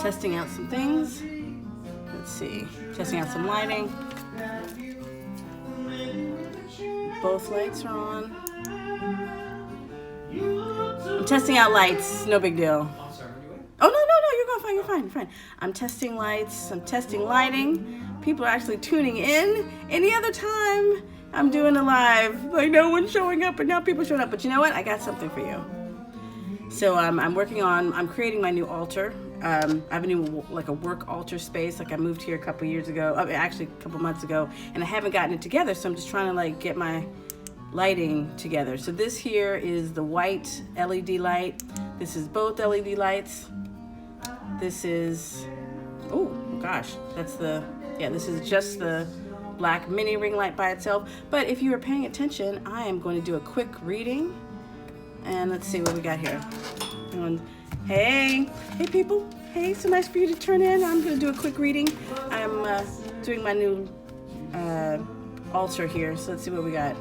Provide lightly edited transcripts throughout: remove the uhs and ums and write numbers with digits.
testing out some things. Let's see, testing out some lighting. Both lights are on. I'm testing out lights, no big deal. Oh, no, you're going fine, you're fine. I'm testing lights, I'm testing lighting. People are actually tuning in. Any other time, I'm doing a live, like no one's showing up, and now people are showing up. But you know what? I got something for you. So I'm creating my new altar. I have a new, like a work altar space. Like I moved here a couple years ago, actually a couple months ago, and I haven't gotten it together. So I'm just trying to like get my lighting together. So this here is the white LED light. This is both LED lights. This is, oh gosh, this is just the black mini ring light by itself. But if you were paying attention, I am going to do a quick reading. And let's see what we got here. Hey people. Hey, so nice for you to turn in. I'm going to do a quick reading. I'm doing my new altar here. So let's see what we got.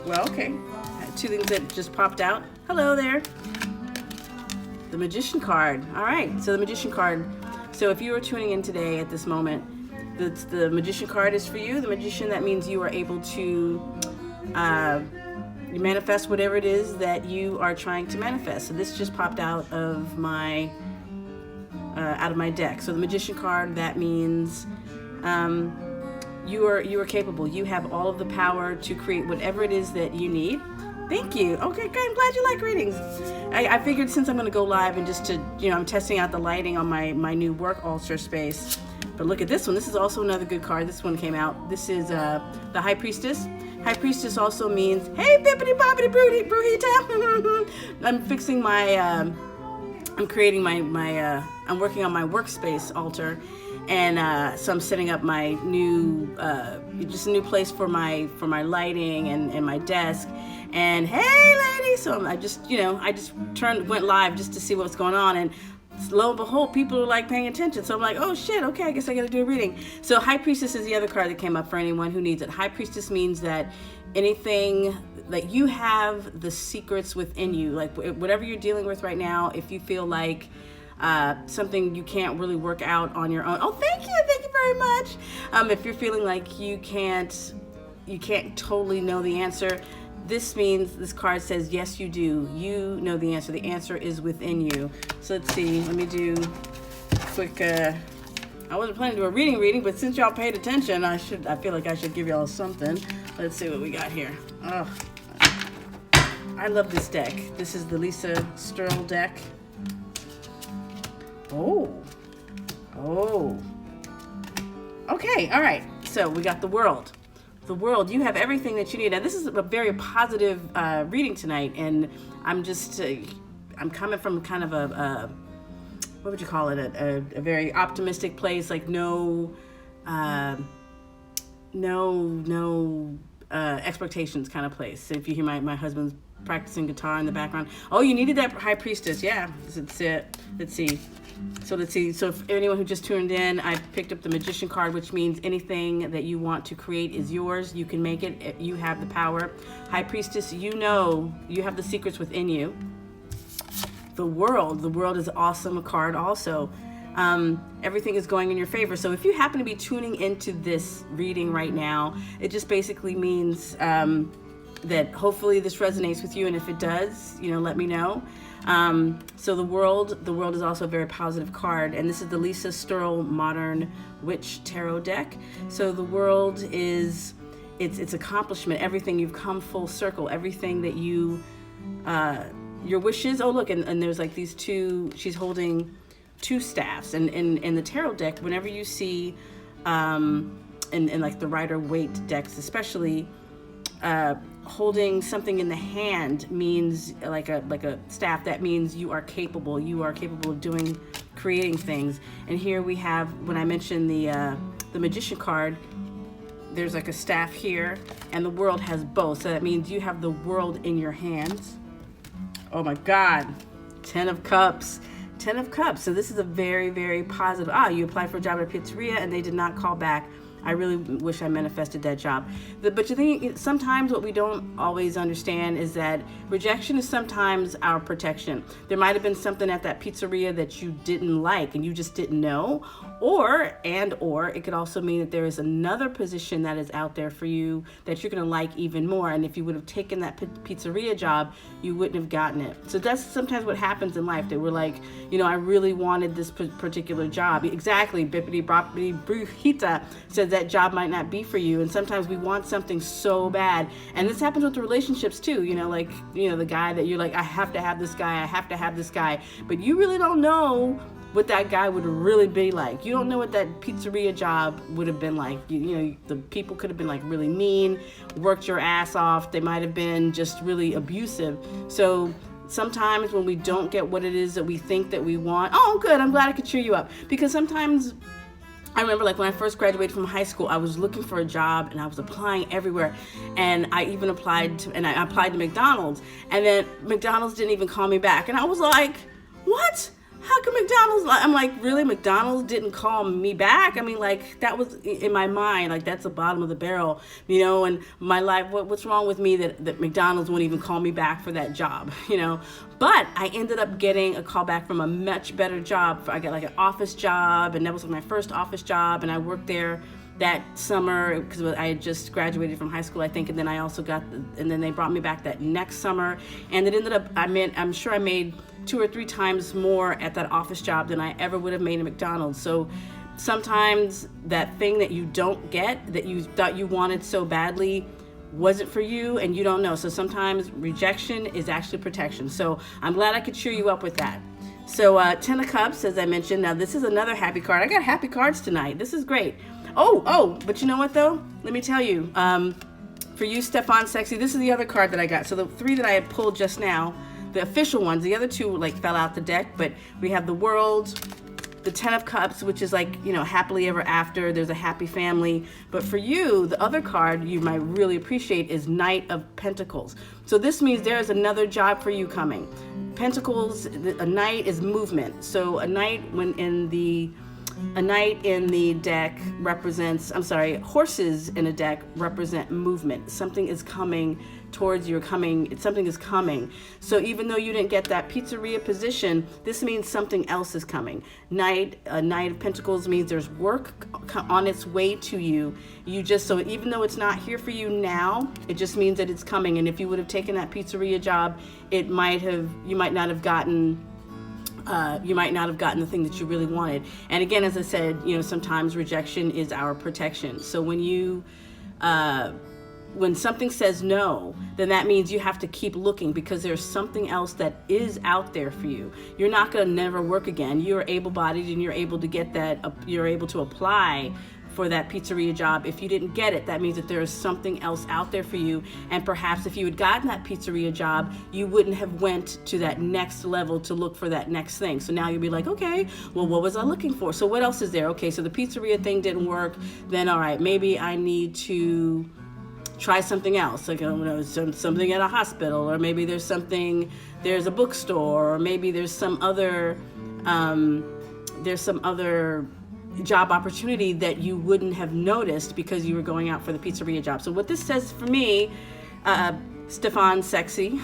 Well, okay. Two things that just popped out. Hello there. The Magician card. All right, so the Magician card. So if you are tuning in today at this moment, the Magician card is for you. The Magician, that means you are able to manifest whatever it is that you are trying to manifest. So this just popped out of my deck. So the Magician card, that means you are capable. You have all of the power to create whatever it is that you need. Thank you. Okay, great. I'm glad you like readings. I figured since I'm going to go live and just to, I'm testing out the lighting on my new work altar space. But look at this one. This is also another good card. This one came out. This is the High Priestess. High Priestess also means, hey, bippity boppity brujita. I'm fixing my, I'm creating I'm working on my workspace altar. And so I'm setting up my new, just a new place for my lighting and my desk. And hey, lady, so I just went live just to see what's going on, and lo and behold, people are like paying attention. So I'm like, oh shit, okay, I guess I gotta do a reading. So High Priestess is the other card that came up for anyone who needs it. High Priestess means that anything that you have the secrets within you, like whatever you're dealing with right now, if you feel like something you can't really work out on your own. Oh, thank you very much. If you're feeling like you can't totally know the answer, this card says, yes, you do. You know the answer. The answer is within you. So let's see. Let me do a quick, I wasn't planning to do a reading, but since y'all paid attention, I feel like I should give y'all something. Let's see what we got here. Oh, I love this deck. This is the Lisa Sterl deck. Oh. Okay, all right. So we got the world. The world, you have everything that you need. Now, this is a very positive reading tonight, and I'm just, I'm coming from kind of a what would you call it? A very optimistic place, like no expectations kind of place. So if you hear my husband's practicing guitar in the background, oh, you needed that High Priestess, yeah. Let's see. So if anyone who just tuned in, I picked up the Magician card, which means anything that you want to create is yours. You can make it. You have the power. High Priestess, you have the secrets within you. The world is awesome. A card also. Everything is going in your favor. So if you happen to be tuning into this reading right now, it just basically means that hopefully this resonates with you. And if it does, let me know. So the world is also a very positive card, and this is the Lisa Sterl Modern Witch Tarot deck. So the world is, it's accomplishment, everything, you've come full circle, everything that you, your wishes. Oh look, and there's like these two, she's holding two staffs, and in the tarot deck, whenever you see, in like the Rider-Waite decks especially, holding something in the hand means like a staff. That means you are capable of creating things. And here we have, when I mentioned the Magician card, there's like a staff here, and the world has both. So that means you have the world in your hands. Oh my God, 10 of Cups. 10 of Cups. So this is a very, very positive. You applied for a job at a pizzeria and they did not call back. I really wish I manifested that job. But you think sometimes what we don't always understand is that rejection is sometimes our protection. There might have been something at that pizzeria that you didn't like and you just didn't know, or it could also mean that there is another position that is out there for you that you're going to like even more. And if you would have taken that pizzeria job, you wouldn't have gotten it. So that's sometimes what happens in life, that we're like, I really wanted this particular job. Exactly. Bippity Boppity Brujita said that job might not be for you. And sometimes we want something so bad. And this happens with the relationships too. The guy that you're like, I have to have this guy. But you really don't know what that guy would really be like. You don't know what that pizzeria job would have been like. The people could have been like really mean, worked your ass off. They might have been just really abusive. So sometimes when we don't get what it is that we think that we want, oh, good, I'm glad I could cheer you up. Because sometimes I remember when I first graduated from high school, I was looking for a job and I was applying everywhere. And I even applied to McDonald's. And then McDonald's didn't even call me back. And I was like, what? How come McDonald's? I'm like, really? McDonald's didn't call me back? I mean, that was in my mind, that's the bottom of the barrel, and my life, what's wrong with me that McDonald's wouldn't even call me back for that job, But I ended up getting a call back from a much better job. I got an office job, and that was my first office job, and I worked there that summer because I had just graduated from high school, I think, and then I also and then they brought me back that next summer, and it ended up, I'm sure I made 2 or 3 times more at that office job than I ever would have made at McDonald's. So sometimes that thing that you don't get, that you thought you wanted so badly, wasn't for you, and you don't know. So sometimes rejection is actually protection. So I'm glad I could cheer you up with that. So 10 of Cups, as I mentioned. Now this is another happy card. I got happy cards tonight. This is great. Oh, but you know what though? Let me tell you, for you, Stefan Sexy, this is the other card that I got. So the 3 that I had pulled just now, the official ones, the other 2 fell out the deck, but we have the World, the 10 of Cups, which is happily ever after. There's a happy family. But for you, the other card you might really appreciate is Knight of Pentacles. So this means there is another job for you coming. Pentacles, a knight is movement. So a knight in the deck represents, horses in a deck represent movement. Something is coming towards you, something is coming. So even though you didn't get that pizzeria position, this means something else is coming. Knight of Pentacles means there's work on its way to you. So even though it's not here for you now, it just means that it's coming. And if you would have taken that pizzeria job, you might not have gotten the thing that you really wanted. And again, as I said, sometimes rejection is our protection. So when something says no, then that means you have to keep looking, because there's something else that is out there for you. You're not going to never work again. You're able-bodied and you're able to get that, you're able to apply for that pizzeria job. If you didn't get it, that means that there is something else out there for you. And perhaps if you had gotten that pizzeria job, you wouldn't have went to that next level to look for that next thing. So now you'll be like, okay, well, what was I looking for? So what else is there? Okay, so the pizzeria thing didn't work. Then, all right, maybe I need to try something else, something at a hospital, or maybe there's a bookstore, or maybe there's some other job opportunity that you wouldn't have noticed because you were going out for the pizzeria job. So what this says for me, Stefan Sexy,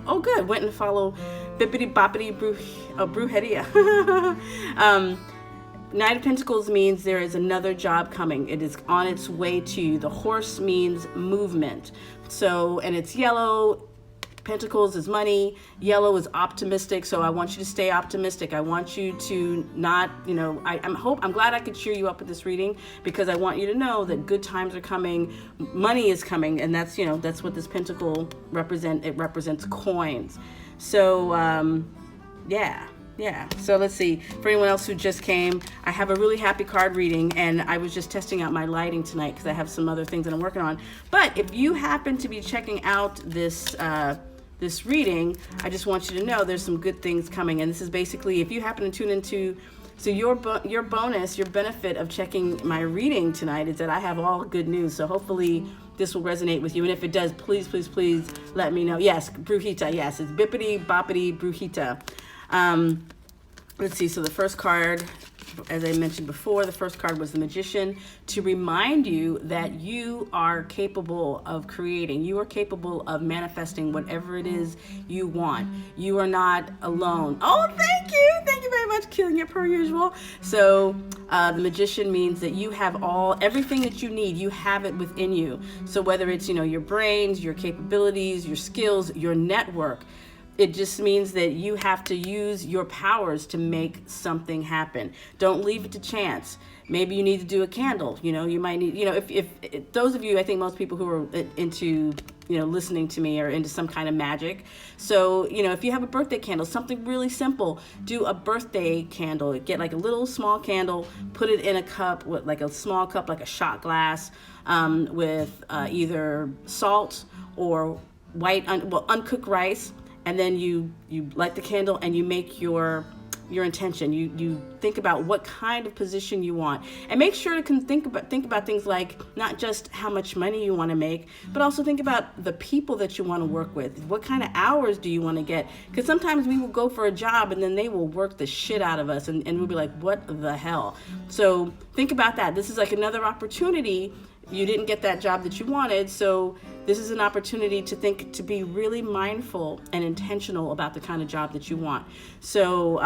oh good, went and follow Bippity Boppity Brujeria. Knight of Pentacles means there is another job coming. It is on its way to you. The horse means movement. So, and it's yellow. Pentacles is money. Yellow is optimistic. So I want you to stay optimistic. I want you to not, I'm glad I could cheer you up with this reading, because I want you to know that good times are coming. Money is coming. And that's, that's what this pentacle represents. It represents coins. So, yeah. So let's see. For anyone else who just came, I have a really happy card reading, and I was just testing out my lighting tonight because I have some other things that I'm working on. But if you happen to be checking out this reading, I just want you to know there's some good things coming. And this is basically, if you happen to tune into, so your bonus, your benefit of checking my reading tonight is that I have all good news. So hopefully this will resonate with you. And if it does, please let me know. Yes, Brujita. Yes, it's Bippity Boppity Brujita. Let's see. So the first card as I mentioned before, the first card was the Magician, to remind you that you are capable of creating. You are capable of manifesting whatever it is you want. You are not alone. Oh, thank you. Thank you very much. Killing it per usual. So the Magician means that you have everything that you need. You have it within you. So whether it's, your brains, your capabilities, your skills, your network, it just means that you have to use your powers to make something happen. Don't leave it to chance. Maybe you need to do a candle. You might need, if those of you, I think most people who are into, listening to me are into some kind of magic. So, if you have a birthday candle, something really simple, do a birthday candle. Get like a little small candle, put it in a cup, with like a small cup, like a shot glass, with either salt or uncooked rice. And then you light the candle and you make your intention. You think about what kind of position you want, and make sure to think about things like not just how much money you want to make, but also think about the people that you want to work with. What kind of hours do you want to get? Because sometimes we will go for a job and then they will work the shit out of us, and we'll be like, what the hell? So think about that. This is like another opportunity. You didn't get that job that you wanted, so this is an opportunity to be really mindful and intentional about the kind of job that you want. So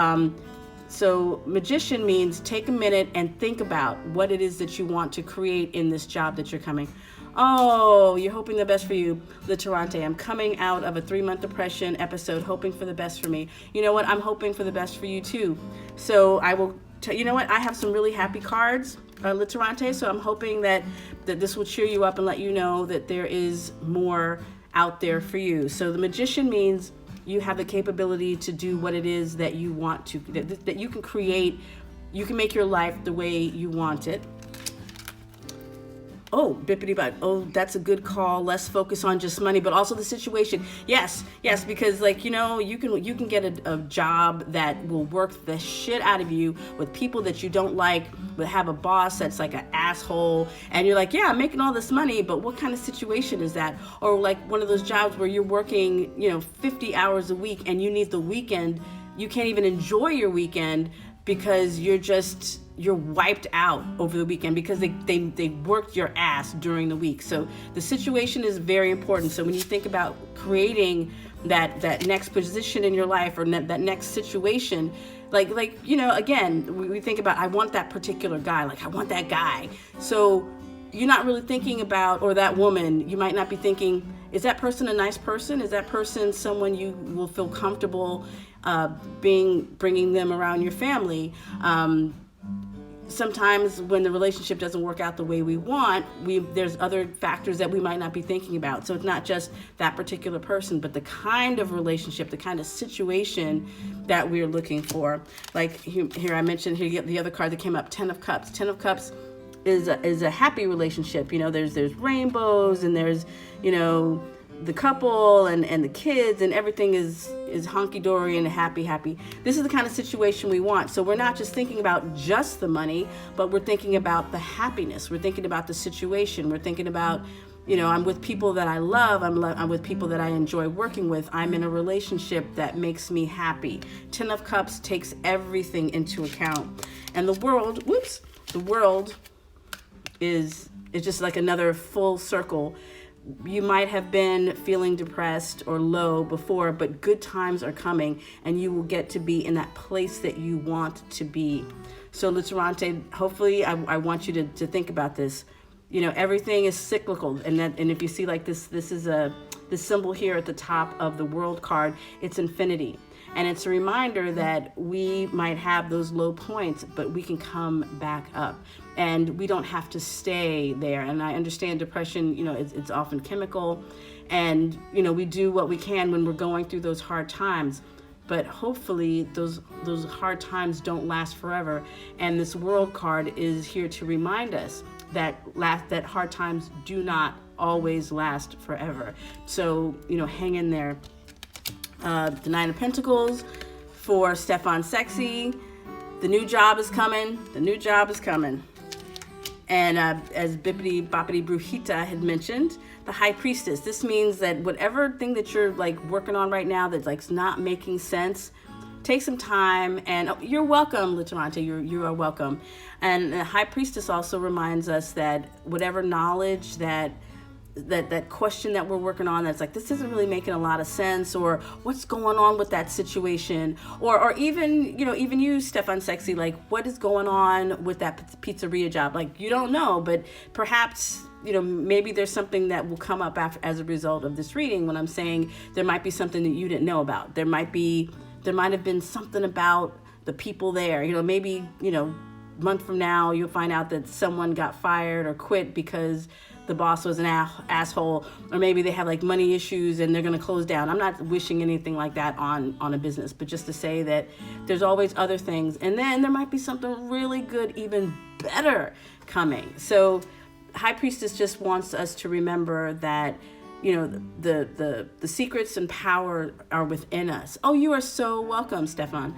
Magician means take a minute and think about what it is that you want to create in this job that you're coming. Oh, you're hoping the best for you, Literante. I'm coming out of a 3-month depression episode, hoping for the best for me. You know what? I'm hoping for the best for you too. So I will you know what? I have some really happy cards, Literante. So I'm hoping that this will cheer you up and let you know that there is more out there for you. So the Magician means you have the capability to do what it is that you want to, that you can create. You can make your life the way you want it. Oh, bippity butt. Oh, that's a good call. Less focus on just money, but also the situation. Yes, because you can get a job that will work the shit out of you with people that you don't like, but have a boss that's like an asshole, and you're like, yeah, I'm making all this money, but what kind of situation is that? Or like one of those jobs where you're working, 50 hours a week, and you need the weekend. You can't even enjoy your weekend because you're wiped out over the weekend because they worked your ass during the week. So the situation is very important. So when you think about creating that next position in your life or that next situation, again, we think about, I want that particular guy, I want that guy. So you're not really thinking about, or that woman, you might not be thinking, is that person a nice person? Is that person someone you will feel comfortable bringing them around your family? Sometimes when the relationship doesn't work out the way we want, there's other factors that we might not be thinking about. So it's not just that particular person, but the kind of relationship, the kind of situation that we're looking for. Like here I mentioned, here the other card that came up, 10 of Cups. 10 of Cups is a happy relationship. There's rainbows, and there's, the couple and the kids, and everything is honky-dory and happy. This is the kind of situation we want. So we're not just thinking about just the money, but we're thinking about the happiness. We're thinking about the situation. We're thinking about, I'm with people that I love. I'm with people that I enjoy working with. I'm in a relationship that makes me happy. 10 of Cups takes everything into account. And the world is just like another full circle. You might have been feeling depressed or low before, but good times are coming, and you will get to be in that place that you want to be. So Literante, hopefully I want you to think about this. Everything is cyclical, and if you see like this is this symbol here at the top of the World card, it's infinity. And it's a reminder that we might have those low points, but we can come back up, and we don't have to stay there. And I understand depression, it's often chemical, and, we do what we can when we're going through those hard times, but hopefully those hard times don't last forever. And this World card is here to remind us that hard times do not always last forever. So, hang in there. The 9 of Pentacles for Stefan Sexy. The new job is coming. And as Bippity Boppity Brujita had mentioned, the High Priestess. This means that whatever thing that you're working on right now that's not making sense, take some time, and you're welcome, Liturante, you are welcome. And the High Priestess also reminds us that whatever knowledge that question that we're working on, that's like, this isn't really making a lot of sense, or what's going on with that situation, or even, even you, Stefan Sexy, like, what is going on with that pizzeria job? Like, you don't know, but perhaps, maybe there's something that will come up as a result of this reading, when I'm saying there might be something that you didn't know about. There might have been something about the people there, maybe, month from now, you'll find out that someone got fired or quit because the boss was an asshole, or maybe they have like money issues and they're going to close down. I'm not wishing anything like that on a business, but just to say that there's always other things. And then there might be something really good, even better coming. So High Priestess just wants us to remember that, the secrets and power are within us. Oh, you are so welcome, Stefan.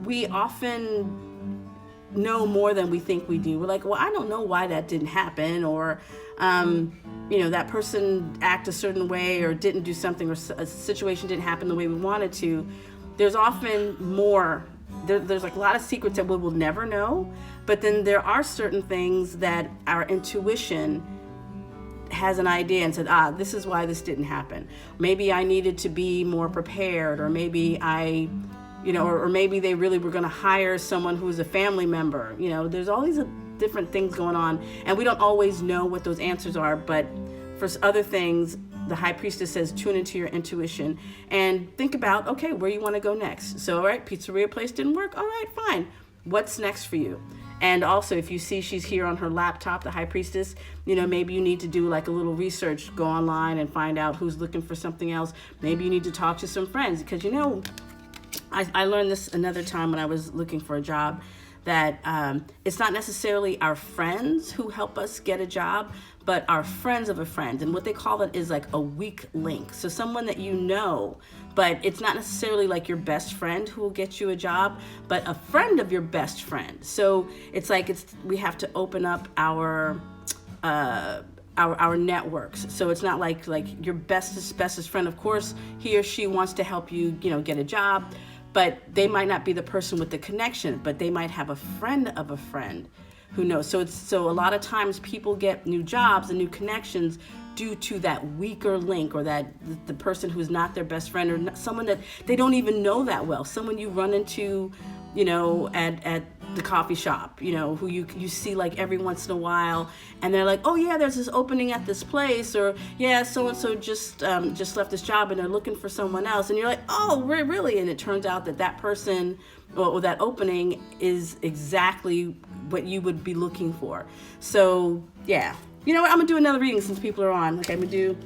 We often know more than we think we do. We're like, well, I don't know why that didn't happen, or that person acted a certain way, or didn't do something, or a situation didn't happen the way we wanted to. There's often more. There's like a lot of secrets that we will never know, but then there are certain things that our intuition has an idea and said, this is why this didn't happen. Maybe I needed to be more prepared, or maybe or maybe they really were going to hire someone who's a family member. There's all these different things going on, and we don't always know what those answers are. But for other things, the High Priestess says, tune into your intuition and think about, okay, where you want to go next. So, all right, pizzeria place didn't work. All right, fine. What's next for you? And also, if you see she's here on her laptop, the High Priestess, maybe you need to do like a little research, go online and find out who's looking for something else. Maybe you need to talk to some friends, because, I learned this another time when I was looking for a job, that it's not necessarily our friends who help us get a job, but our friends of a friend. And what they call it is like a weak link. So someone that but it's not necessarily like your best friend who will get you a job, but a friend of your best friend. So it's like we have to open up our networks. So it's not like your bestest friend. Of course, he or she wants to help you, get a job, but they might not be the person with the connection, but they might have a friend of a friend who knows. So a lot of times people get new jobs and new connections due to that weaker link, or that the person who's not their best friend, or someone that they don't even know that well, someone you run into, at the coffee shop, who you see like every once in a while, and they're like, oh yeah, there's this opening at this place, or yeah, so-and-so just left this job and they're looking for someone else, and you're like, oh, really? And it turns out that person or that opening is exactly what you would be looking for. So yeah, you know what, I'm gonna do another reading since people are on. Okay, I'm gonna do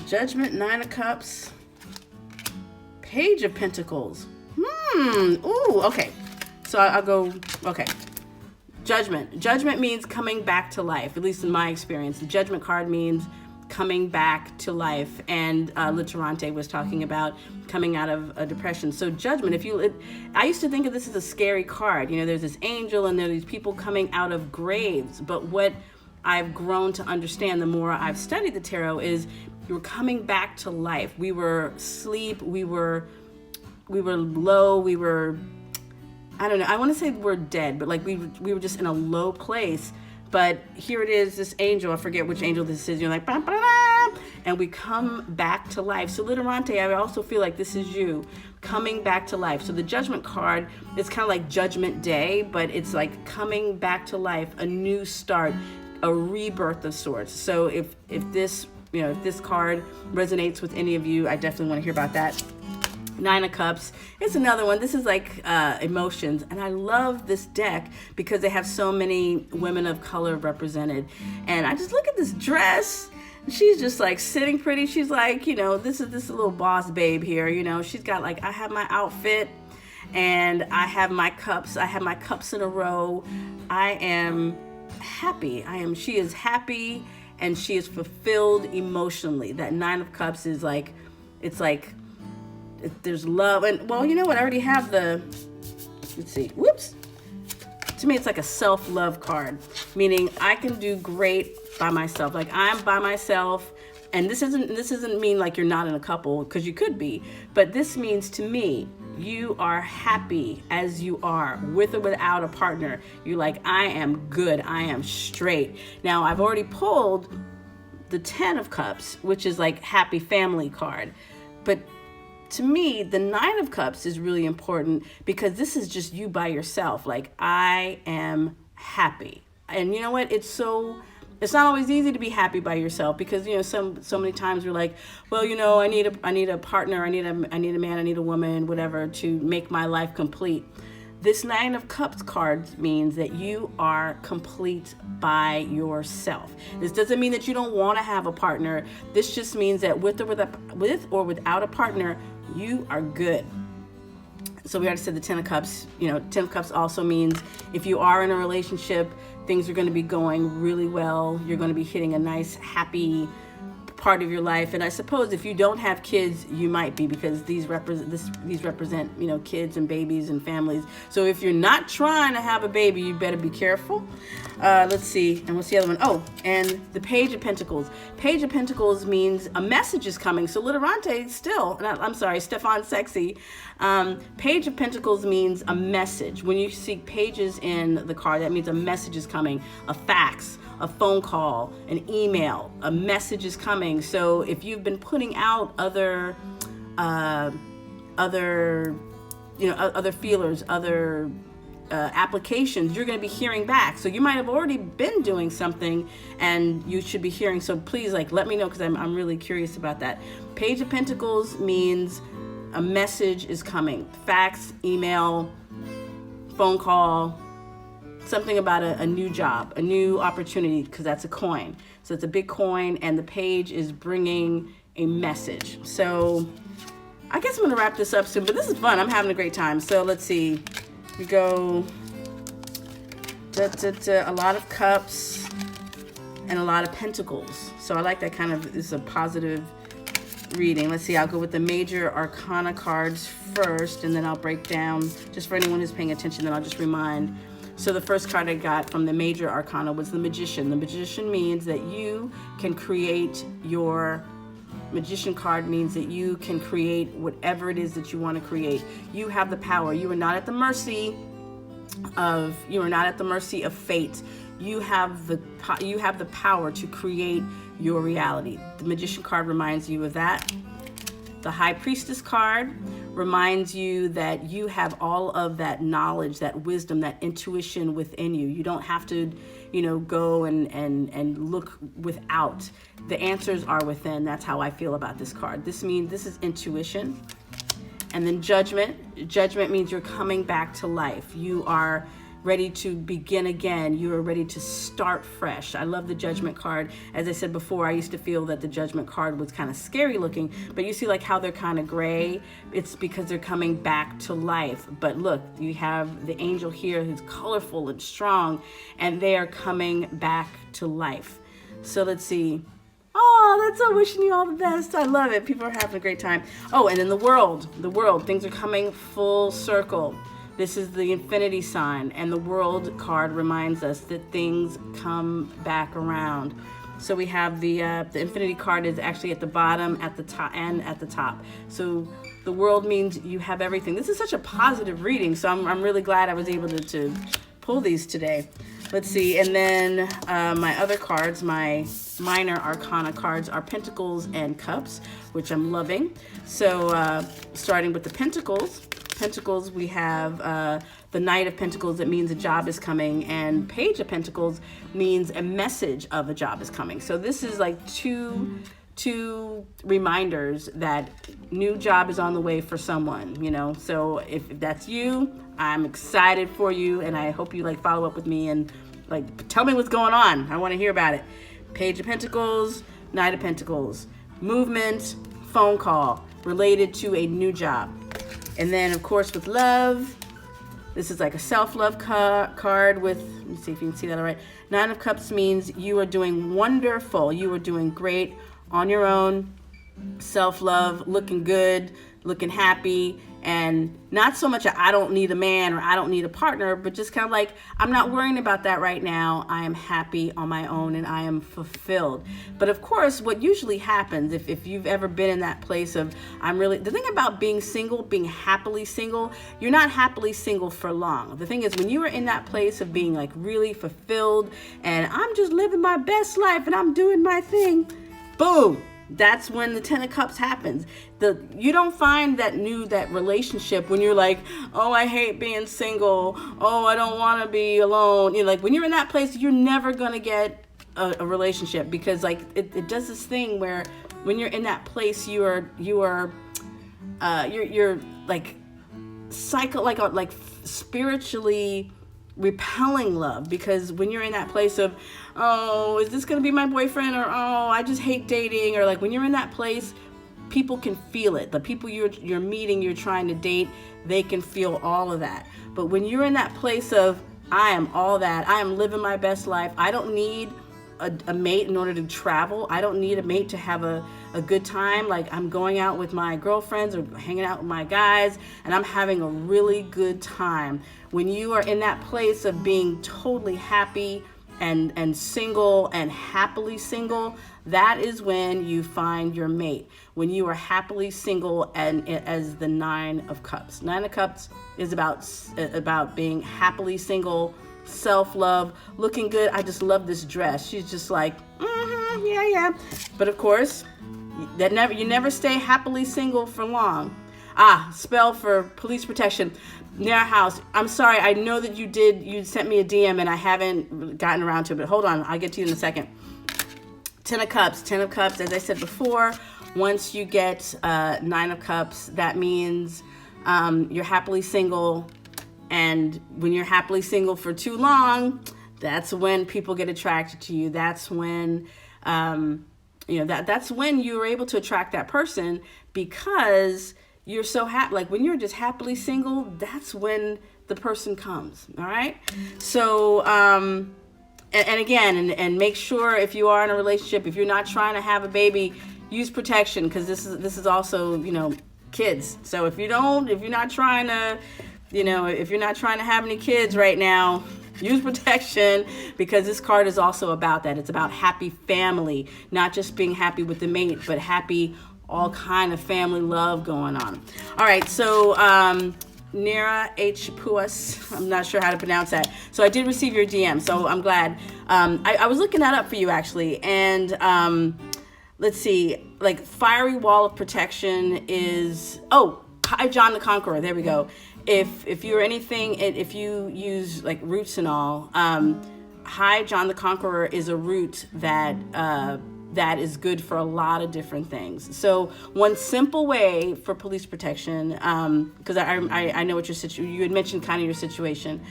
Judgment, Nine of Cups, Page of Pentacles. Ooh, okay. So I'll go, okay. Judgment. Judgment means coming back to life, at least in my experience. The Judgment card means coming back to life. And Liturante was talking about coming out of a depression. So Judgment, I used to think of this as a scary card. There's this angel and there are these people coming out of graves. But what I've grown to understand the more I've studied the tarot is you were coming back to life. We were asleep. We were low, I don't know, I want to say we're dead, but like we were just in a low place. But here it is, this angel, I forget which angel this is, you're like, bah, bah, bah, and we come back to life. So Liturante, I also feel like this is you coming back to life. So the Judgment card is kind of like Judgment Day, but it's like coming back to life, a new start, a rebirth of sorts. So if this card resonates with any of you, I definitely want to hear about that. Nine of Cups. It's another one. This is like emotions. And I love this deck because they have so many women of color represented. And I just look at this dress. She's just like sitting pretty. She's like, this is this little boss babe here. She's got like, I have my outfit and I have my cups. I have my cups in a row. I am happy. She is happy and she is fulfilled emotionally. That Nine of Cups is like, it's like, there's love. And well, you know what? I already have let's see. Whoops. To me, it's like a self-love card, meaning I can do great by myself. Like I'm by myself. And this doesn't mean like you're not in a couple, because you could be, but this means to me, you are happy as you are, with or without a partner. You're like, I am good, I am straight. Now I've already pulled the 10 of Cups, which is like happy family card. But to me, the 9 of Cups is really important, because this is just you by yourself. Like, I am happy. And you know what? It's not always easy to be happy by yourself, because so many times we're like, well, I need a partner, I need a man, I need a woman, whatever, to make my life complete. This 9 of Cups card means that you are complete by yourself. This doesn't mean that you don't want to have a partner. This just means that with or without a partner, you are good. So we already said the 10 of Cups. 10 of Cups also means if you are in a relationship, things are going to be going really well. You're going to be hitting a nice, happy part of your life. And I suppose if you don't have kids, you might be, because these represent kids and babies and families. So if you're not trying to have a baby, you better be careful. Let's see, and what's the other one? Oh, and the Page of Pentacles. Page of Pentacles means a message is coming. So Literante Stefan Sexy. Page of Pentacles means a message. When you see pages in the card, that means a message is coming, a fax, a phone call, an email, a message is coming. So if you've been putting out other feelers, other applications, you're going to be hearing back. So you might have already been doing something and you should be hearing. So please, let me know, because I'm really curious about that. Page of Pentacles means a message is coming. Fax, email, phone call, something about a new job, a new opportunity, because that's a coin. So it's a big coin, and the page is bringing a message. So I guess I'm going to wrap this up soon, but this is fun. I'm having a great time. So let's see. We go a lot of Cups and a lot of Pentacles. So I like that kind of is a positive reading. Let's see, I'll go with the Major Arcana cards first, and then I'll break down, just for anyone who's paying attention, then I'll just remind. So the first card I got from the Major Arcana was the Magician. The Magician means that you can create your Magician card means that you can create whatever it is that you want to create. You have the power. You are not at the mercy of fate. You have the power to create your reality. The Magician card reminds you of that. The High Priestess card reminds you that you have all of that knowledge, that wisdom, that intuition within you. You don't have to, go and look without. The answers are within. That's how I feel about this card. This means this is intuition. And then Judgment. Judgment means you're coming back to life. You are ready to begin again. You are ready to start fresh. I love the Judgment card. As I said before, I used to feel that the Judgment card was kind of scary looking, but you see how they're kind of gray. It's because they're coming back to life. But look, you have the angel here who's colorful and strong, and they are coming back to life. So let's see. Oh, that's so wishing you all the best. I love it. People are having a great time. Oh, and then the world. Things are coming full circle. This is the infinity sign, and the world card reminds us that things come back around. So we have the infinity card is actually at the bottom, at the top, and at the top. So the world means you have everything. This is such a positive reading, so I'm really glad I was able to pull these today. Let's see, and then my other cards, my minor arcana cards, are Pentacles and Cups, which I'm loving. So starting with the Pentacles, we have the Knight of Pentacles. That means a job is coming, and Page of Pentacles means a message of a job is coming. So this is like two reminders that new job is on the way for someone, So if that's you, I'm excited for you, and I hope you follow up with me and tell me what's going on. I want to hear about it. Page of Pentacles, Knight of Pentacles, movement, phone call related to a new job. And then, of course, with love, this is like a self-love card with, let me see if you can see that all right. 9 of Cups means you are doing wonderful. You are doing great on your own. Self-love, looking good, looking happy. And not so much I don't need a man or I don't need a partner, but just kind of like, I'm not worrying about that right now. I am happy on my own and I am fulfilled. But of course, what usually happens, if you've ever been in that place of, the thing about being single, being happily single, you're not happily single for long. The thing is, when you are in that place of being like really fulfilled and I'm just living my best life and I'm doing my thing, boom. That's when the 10 of Cups happens. You don't find that relationship when you're like, oh, I hate being single. Oh, I don't want to be alone. Like when you're in that place, you're never going to get a relationship, because like it does this thing where when you're in that place, you're like spiritually repelling love, because when you're in that place of, oh, is this going to be my boyfriend, or oh, I just hate dating, or like when you're in that place, people can feel it. The people you're meeting, you're trying to date, they can feel all of that. But when you're in that place of, I am all that, I am living my best life, I don't need a mate in order to travel, I don't need a mate to have a good time, like I'm going out with my girlfriends or hanging out with my guys and I'm having a really good time. When you are in that place of being totally happy and single and happily single, that is when you find your mate. When you are happily single, and as the 9 of Cups. 9 of Cups is about being happily single, self-love, looking good. I just love this dress. She's just like, yeah. But of course, you never stay happily single for long. Spell for police protection. Nara House, I'm sorry, I know that you sent me a DM and I haven't gotten around to it, but hold on, I'll get to you in a second. 10 of Cups, as I said before, once you get 9 of Cups, that means you're happily single. And when you're happily single for too long, that's when people get attracted to you. That's when, that's when you're able to attract that person, because you're so happy. Like when you're just happily single, that's when the person comes. All right. So, and again, and make sure if you are in a relationship, if you're not trying to have a baby, use protection, because this is also, kids. So if you're not trying to, if you're not trying to have any kids right now, use protection, because this card is also about that. It's about happy family, not just being happy with the mate, but happy, all kind of family love going on. All right, so Nara H. Puis, I'm not sure how to pronounce that. So I did receive your DM, so I'm glad. I was looking that up for you, actually, and let's see, like fiery wall of protection is, Hi John the Conqueror, there we go. If you're anything, if you use like roots and all, Hi John the Conqueror is a root that is good for a lot of different things. So one simple way for police protection, because I know what you had mentioned kind of your situation.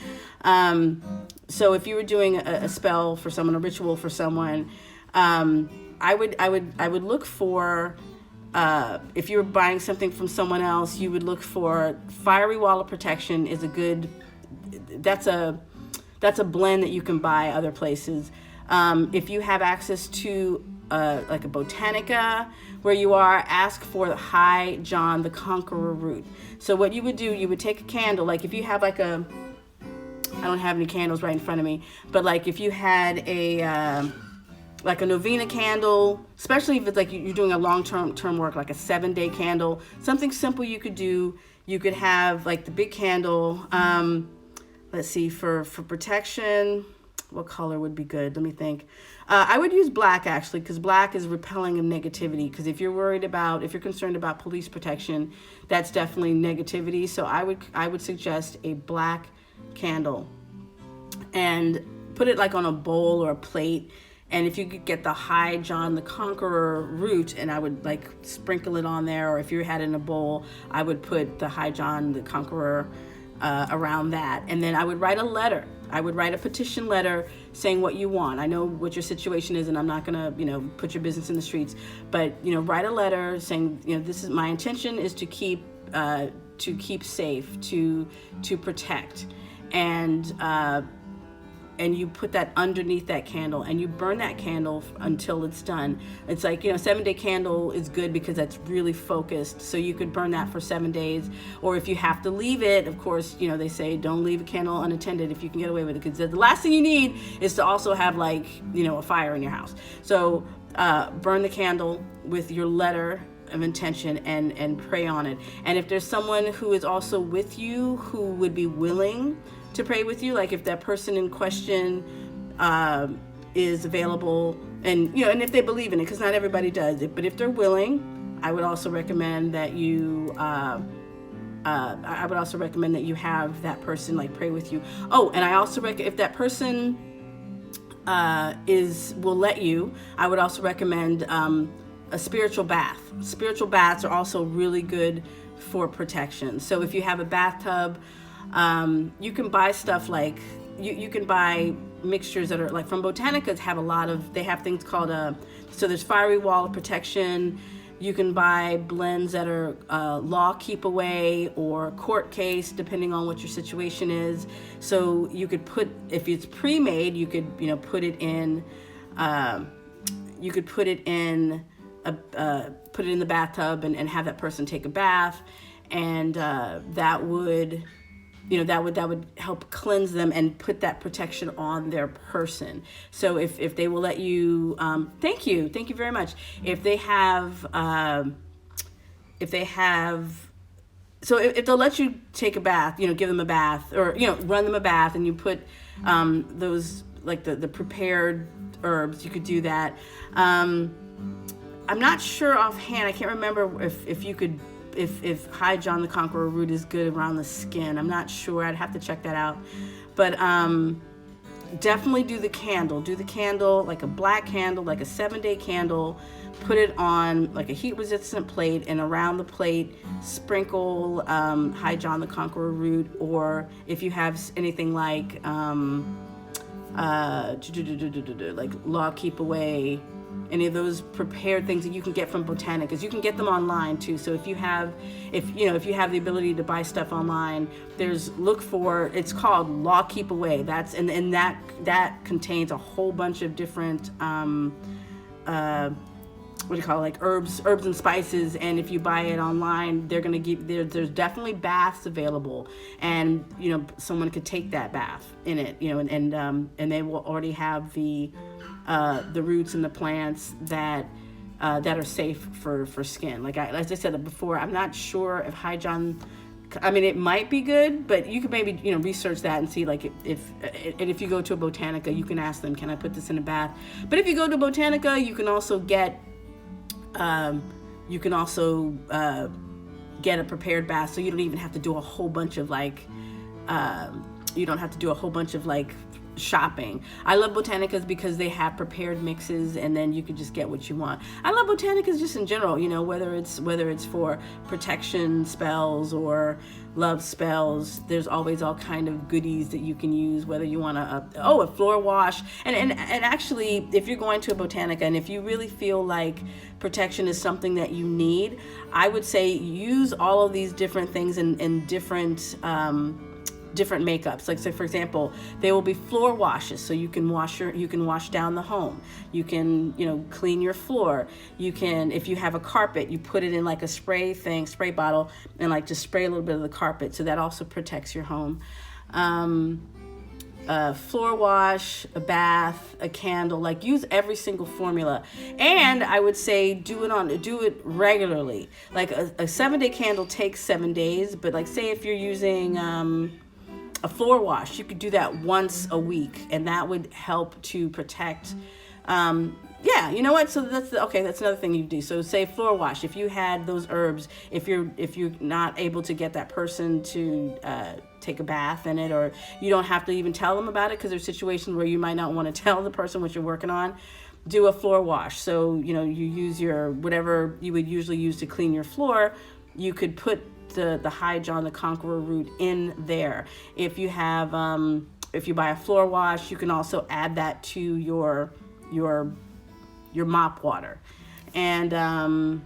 So if you were doing a spell for someone, a ritual for someone, I would look for, if you were buying something from someone else, you would look for fiery wall of protection is a good, that's a blend that you can buy other places. If you have access to like a Botanica where you are, ask for the Hi John the Conqueror root. So what you would do, you would take a candle, like if you have like I don't have any candles right in front of me, but like if you had like a novena candle, especially if it's like you're doing a long-term work, like a 7-day candle, something simple you could do. You could have like the big candle. Let's see, for protection, what color would be good? Let me think. I would use black, actually, because black is repelling of negativity. Because if you're concerned about police protection, that's definitely negativity. So I would suggest a black candle and put it like on a bowl or a plate. And if you could get the Hi John the Conqueror root, and I would like sprinkle it on there, or if you had it in a bowl, I would put the Hi John the Conqueror around that. And then I would write a letter. I would write a petition letter saying what you want. I know what your situation is, and I'm not gonna, put your business in the streets, but, write a letter saying, this is my intention is to keep safe, to protect. And you put that underneath that candle, and you burn that candle until it's done. It's like, 7-day candle is good because that's really focused. So you could burn that for 7 days. Or if you have to leave it, of course, they say don't leave a candle unattended if you can get away with it, because the last thing you need is to also have a fire in your house. So burn the candle with your letter of intention and pray on it. And if there's someone who is also with you who would be willing to pray with you, like if that person in question is available, and and if they believe in it, because not everybody does it, but if they're willing, I would also recommend that you I would also recommend that you have that person pray with you. Oh, and I also if that person will let you, I would also recommend a spiritual bath. Spiritual baths are also really good for protection. So if you have a bathtub, you can buy stuff like you can buy mixtures that are like from Botanica. They have things called so there's Fiery Wall of Protection. You can buy blends that are Law Keep Away or Court Case, depending on what your situation is. So you could if it's pre-made, you could put it in. You could put it in the bathtub and have that person take a bath, and that would help cleanse them and put that protection on their person. So if they will let you, thank you very much. If they'll let you take a bath, give them a bath, or run them a bath, and you put those the prepared herbs, you could do that. I'm not sure offhand. I can't remember if High John the Conqueror root is good around the skin. I'm not sure. I'd have to check that out. But definitely do the candle. Do the candle, like a black candle, like a 7-day candle. Put it on like a heat-resistant plate, and around the plate, sprinkle High John the Conqueror root, or if you have anything like Law Keep Away, any of those prepared things that you can get from Botanica, because you can get them online too. So if you have the ability to buy stuff online, it's called Law Keep Away. And that contains a whole bunch of different herbs and spices. And if you buy it online, they're going to give there's definitely baths available, and someone could take that bath in it, and they will already have the roots and the plants that are safe for skin. As I said before, I'm not sure if High John, it might be good, but you could maybe research that and see if you go to a Botanica, you can ask them, can I put this in a bath? But if you go to Botanica, you can also get get a prepared bath, so you don't even have to do a whole bunch of shopping. I love Botanicas because they have prepared mixes, and then you can just get what you want. I love Botanicas just in general, whether it's for protection spells or love spells. There's always all kind of goodies that you can use, whether you want a floor wash. And actually, if you're going to a Botanica and if you really feel like protection is something that you need, I would say use all of these different things in different makeups. Like, so for example, there will be floor washes, so you can wash down the home. You can clean your floor. You can, if you have a carpet, you put it in like a spray bottle, and just spray a little bit of the carpet, so that also protects your home. A floor wash, a bath, a candle, use every single formula. And I would say do it regularly. Like a 7-day candle takes 7 days, but say if you're using a floor wash, you could do that once a week, and that would help to protect. You know what? So that's another thing you do. So say floor wash. If you had those herbs, if you're not able to get that person to take a bath in it, or you don't have to even tell them about it, because there's situations where you might not want to tell the person what you're working on. Do a floor wash. So you use your whatever you would usually use to clean your floor. You could put the High John the Conqueror root in there. If you have if you buy a floor wash, you can also add that to your mop water. And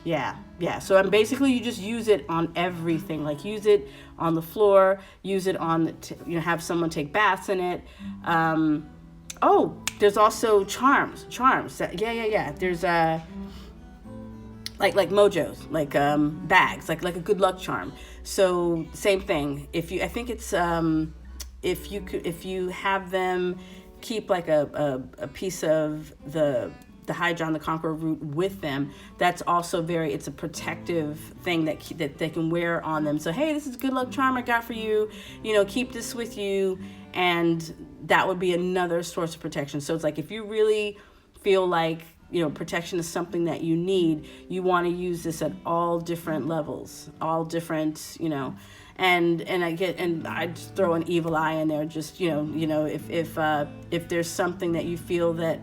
Yeah, yeah. So I'm basically, you just use it on everything. Like use it on the floor, use it on the have someone take baths in it. Oh, there's also charms. Yeah. There's like mojos, like bags, like a good luck charm. So same thing. I think it's if you have them keep like a piece of the Hydron the Conqueror root with them, that's also it's a protective thing that they can wear on them. So hey, this is a good luck charm I got for you. Keep this with you, and that would be another source of protection. So it's like if you really feel like protection is something that you need, you want to use this at all different levels, all different, and I just throw an evil eye in there, just if there's something that you feel that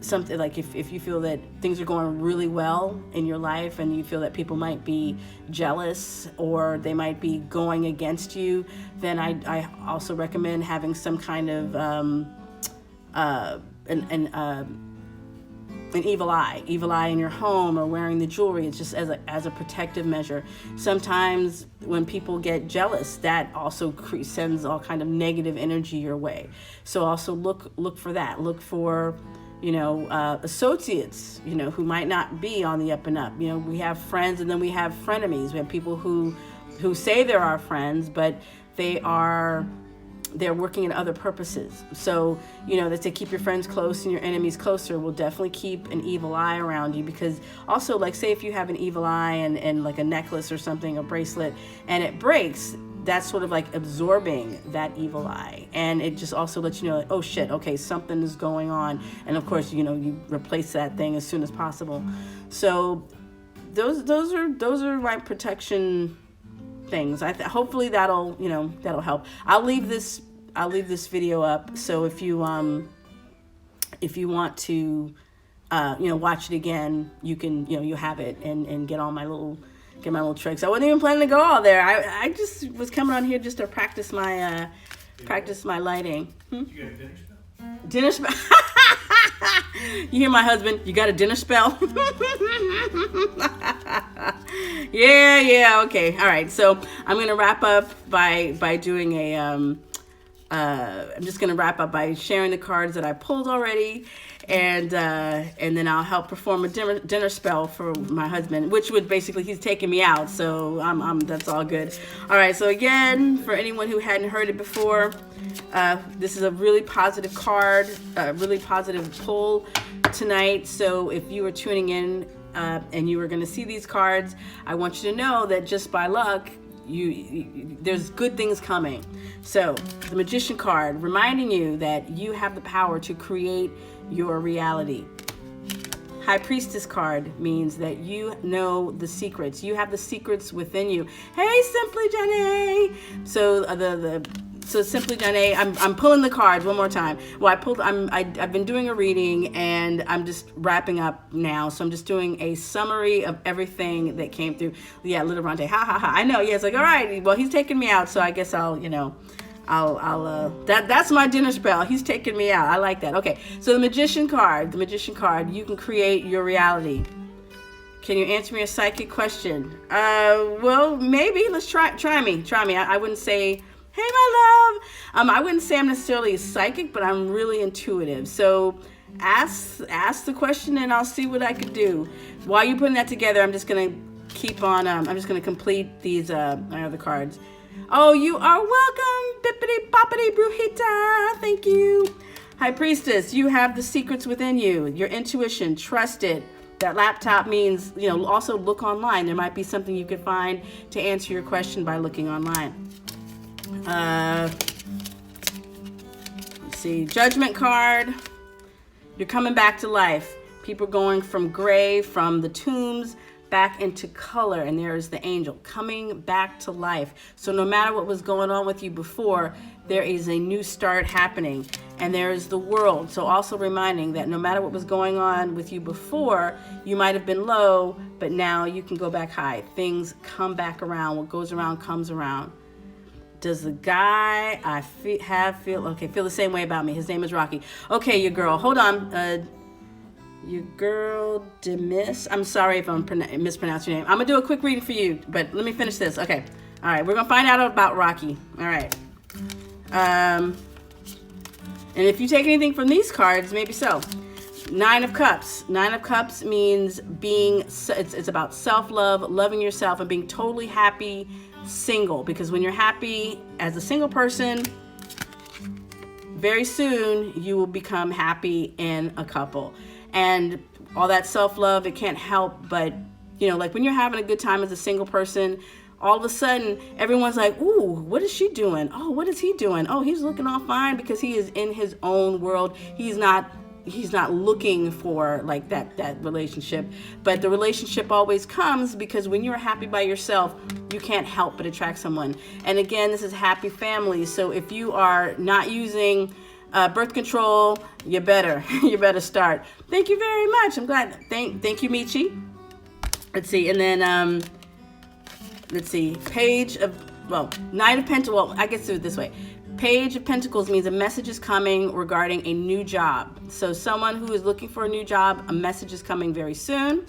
something like if you feel that things are going really well in your life and you feel that people might be jealous or they might be going against you, then I also recommend having some kind of an evil eye in your home, or wearing the jewelry. It's just as a protective measure. Sometimes when people get jealous, that also sends all kind of negative energy your way. So also look for that. Look for associates who might not be on the up and up. We have friends, and then we have frenemies. We have people who say they're our friends, but they're working in other purposes. So, that to keep your friends close and your enemies closer will definitely keep an evil eye around you. Because also, like, say if you have an evil eye and like a necklace or something, a bracelet, and it breaks, that's sort of like absorbing that evil eye. And it just also lets you know, like, oh shit, okay, something is going on. And of course, you replace that thing as soon as possible. So those are my protection things. Hopefully that'll help. I'll leave this video up, so if you want to watch it again, you can you have it and get my little tricks. I wasn't even planning to go all there. I just was coming on here just to practice my lighting. You got a dinner spell? Dinner spell. You hear my husband? You got a dinner spell? Yeah, okay. All right. So I'm going to wrap up by doing I'm just going to wrap up by sharing the cards that I pulled already. And then I'll help perform a dinner spell for my husband, which would basically, he's taking me out. So that's all good. All right. So again, for anyone who hadn't heard it before, this is a really positive card, a really positive pull tonight. So if you are tuning in and you are going to see these cards, I want you to know that just by luck, there's good things coming. So the Magician card, reminding you that you have the power to create your reality. High Priestess card means that you know the secrets. You have the secrets within you. Hey, Simply Janae. So So Simply Janae, I'm pulling the cards one more time. Well, I've been doing a reading and I'm just wrapping up now. So I'm just doing a summary of everything that came through. Yeah, Little Ronte, ha ha ha. I know. Yeah, it's like, all right. Well, he's taking me out, so I guess that's my dinner spell. He's taking me out. I like that. Okay. So the Magician card, you can create your reality. Can you answer me a psychic question? Well, maybe. Let's try me. I wouldn't say, hey, my love. I wouldn't say I'm necessarily psychic, but I'm really intuitive. So ask the question and I'll see what I could do. While you're putting that together, I'm just going to keep on, I'm just going to complete these other cards. Oh, you are welcome, bippity boppity brujita. Thank you. High Priestess, you have the secrets within you, your intuition, trust it. That laptop means, also look online. There might be something you could find to answer your question by looking online. Let's see, Judgment card. You're coming back to life. People going from gray, from the tombs, back into color, and there is the angel coming back to life. So no matter what was going on with you before, there is a new start happening, and there is the world. So also reminding that no matter what was going on with you before, you might have been low, but now you can go back high. Things come back around. What goes around comes around. Does the guy I feel the same way about me? His name is Rocky. Okay, your girl. Hold on. your girl Demis. I'm sorry if I'm mispronouncing your name. I'm gonna do a quick reading for you, but let me finish this. Okay. All right. We're gonna find out about Rocky. All right. And if you take anything from these cards, maybe so. 9 of Cups. 9 of Cups means being. It's about self-love, loving yourself, and being totally happy single. Because when you're happy as a single person, very soon you will become happy in a couple. And all that self-love, it can't help but, like when you're having a good time as a single person, all of a sudden everyone's like, ooh, what is she doing? Oh, what is he doing? Oh, he's looking all fine, because he is in his own world. He's not looking for like that relationship. But the relationship always comes, because when you're happy by yourself, you can't help but attract someone. And again, this is happy family. So if you are not using birth control, you better start. Thank you very much. I'm glad. Thank you, Michi. Let's see. And then let's see. Knight of Pentacles. Well, I guess do it this way. Page of Pentacles means a message is coming regarding a new job. So someone who is looking for a new job, a message is coming very soon.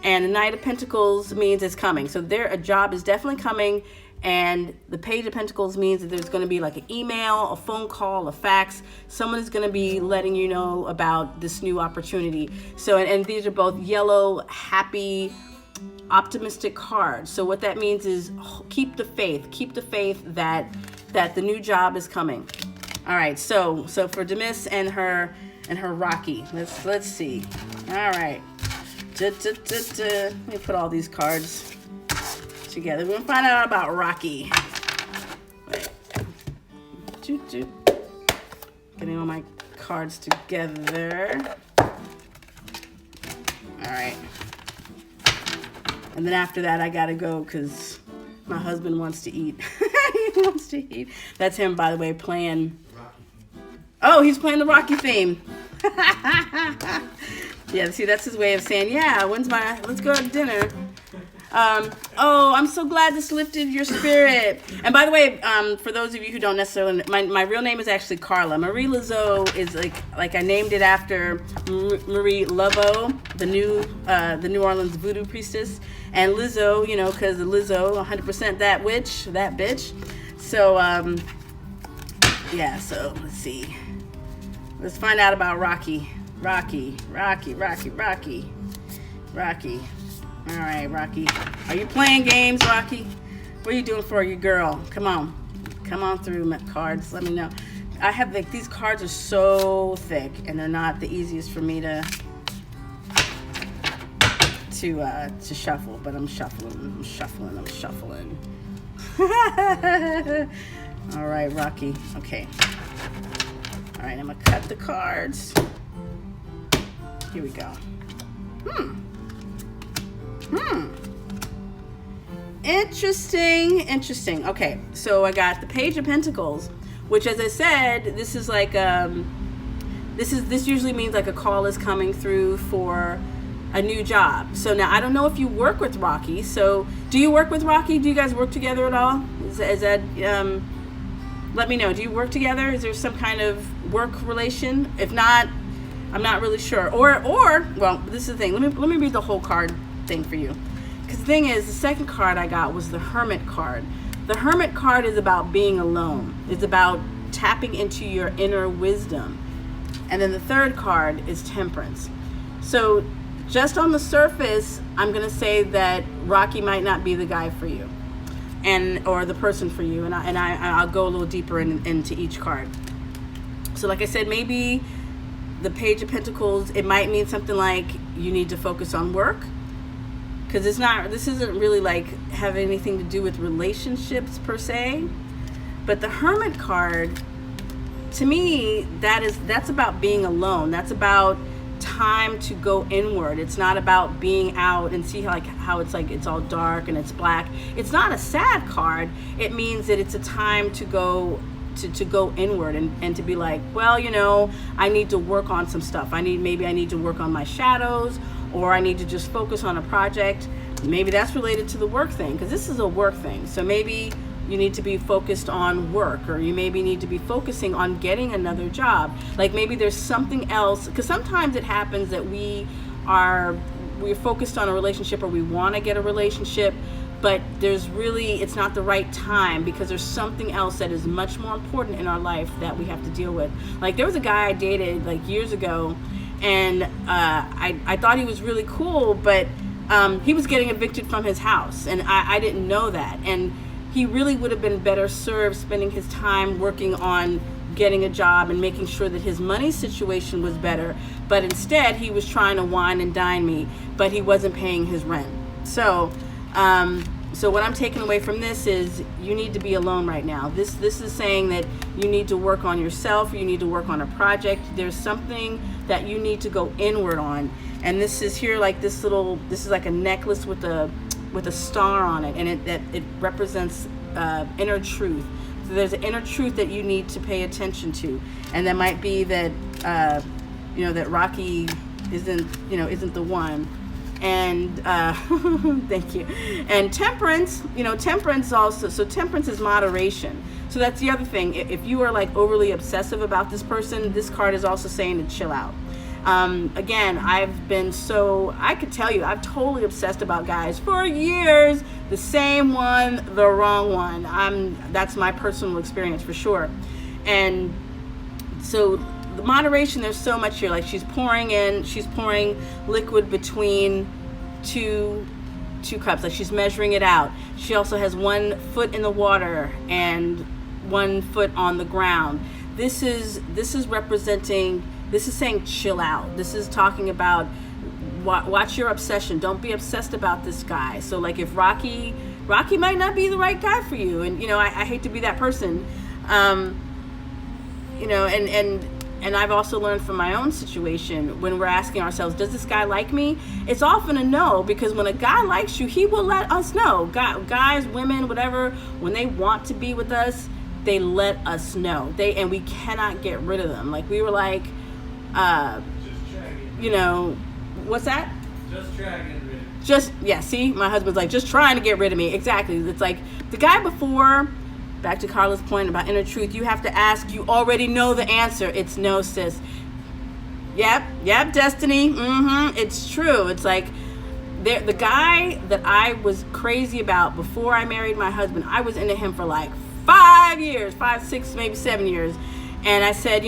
And the Knight of Pentacles means it's coming. So a job is definitely coming. And the Page of Pentacles means that there's going to be like an email, a phone call, a fax. Someone is going to be letting you know about this new opportunity. So, and these are both yellow, happy, optimistic cards. So what that means is keep the faith that the new job is coming. All right. So for Demis and her Rocky, let's see. All right. Let me put all these cards together. We're gonna find out about Rocky. Wait. Getting all my cards together. All right. And then after that, I gotta go because my husband wants to eat. He wants to eat. That's him, by the way, playing. Oh, he's playing the Rocky theme. Yeah, see, that's his way of saying, yeah, let's go to dinner. Oh, I'm so glad this lifted your spirit. And by the way, for those of you who don't necessarily, my real name is actually Carla. Marie Laveau is like I named it after Marie Laveau, the New Orleans voodoo priestess, and Lizzo, because Lizzo, 100% that witch, that bitch. So yeah. So let's see. Let's find out about Rocky. Rocky. All right, Rocky. Are you playing games, Rocky? What are you doing for your girl? Come on through, my cards. Let me know. I have these cards are so thick, and they're not the easiest for me to shuffle. But I'm shuffling. All right, Rocky. Okay. All right, I'm gonna cut the cards. Here we go. Interesting. Okay, so I got the Page of Pentacles, which, as I said, this is like this usually means like a call is coming through for a new job. So now I don't know if you work with Rocky. So do you work with Rocky? Do you guys work together at all? Is that let me know. Do you work together? Is there some kind of work relation? If not, I'm not really sure. Or well, this is the thing. Let me read the whole card thing for you. Because the thing is, the second card I got was the Hermit card. The Hermit card is about being alone. It's about tapping into your inner wisdom. And then the third card is Temperance. So just on the surface, I'm going to say that Rocky might not be the guy for you, or the person for you. And I'll go a little deeper into each card. So like I said, maybe the Page of Pentacles, it might mean something like you need to focus on work. Because this isn't really like have anything to do with relationships per se. But the Hermit card, to me, that's about being alone. That's about time to go inward. It's not about being out and see how it's like it's all dark and it's black. It's not a sad card. It means that it's a time to go inward and to be like, well, I need to work on some stuff. I need to work on my shadows, or I need to just focus on a project. Maybe that's related to the work thing, because this is a work thing. So maybe you need to be focused on work, or you maybe need to be focusing on getting another job. Like maybe there's something else, because sometimes it happens that we're focused on a relationship, or we want to get a relationship, but it's not the right time, because there's something else that is much more important in our life that we have to deal with. Like there was a guy I dated like years ago, and I thought he was really cool, but he was getting evicted from his house, and I didn't know that. And he really would have been better served spending his time working on getting a job and making sure that his money situation was better. But instead, he was trying to wine and dine me, but he wasn't paying his rent. So what I'm taking away from this is you need to be alone right now. This is saying that you need to work on yourself, you need to work on a project. There's something that you need to go inward on. And this is here like this is like a necklace with a star on it, and it represents inner truth. So there's an inner truth that you need to pay attention to, and that might be that that Rocky isn't the one. And thank you. And temperance, temperance also. So temperance is moderation. So that's the other thing. If you are like overly obsessive about this person, this card is also saying to chill out. Again, I could tell you, I've totally obsessed about guys for years. The same one, the wrong one. That's my personal experience for sure. And so the moderation, there's so much here. Like she's pouring liquid between two cups. Like she's measuring it out. She also has 1 foot in the water and 1 foot on the ground. This is saying chill out. This is talking about watch your obsession. Don't be obsessed about this guy. So like if Rocky might not be the right guy for you, and I hate to be that person, and I've also learned from my own situation, when we're asking ourselves, does this guy like me? It's often a no, because when a guy likes you, he will let us know. Guys, women, whatever, when they want to be with us, they let us know. And we cannot get rid of them. Like we were like, what's that? Just trying to get rid of me. See, my husband's like, just trying to get rid of me. Exactly. It's like the guy before, back to Carla's point about inner truth, you have to ask, you already know the answer. It's no, sis. Yep, Destiny. It's true. It's like the guy that I was crazy about before I married my husband, I was into him for like 5 years, 5, 6, maybe 7 years. And I said,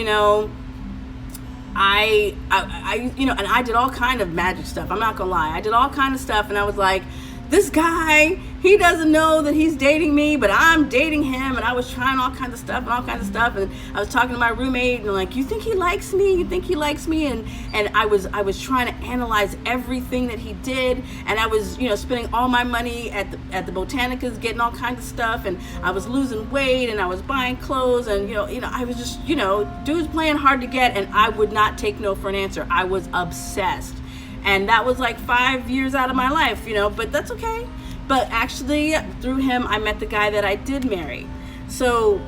I and I did all kind of magic stuff. I'm not gonna lie. I did all kind of stuff, and I was like, this guy, he doesn't know that he's dating me, but I'm dating him. And I was trying all kinds of stuff. And I was talking to my roommate, and like, you think he likes me? You think he likes me? And I was trying to analyze everything that he did. And I was, spending all my money at the Botanicas, getting all kinds of stuff. And I was losing weight, and I was buying clothes, and I was just, dudes playing hard to get, and I would not take no for an answer. I was obsessed. And that was like 5 years out of my life, but that's okay. But actually, through him, I met the guy that I did marry. So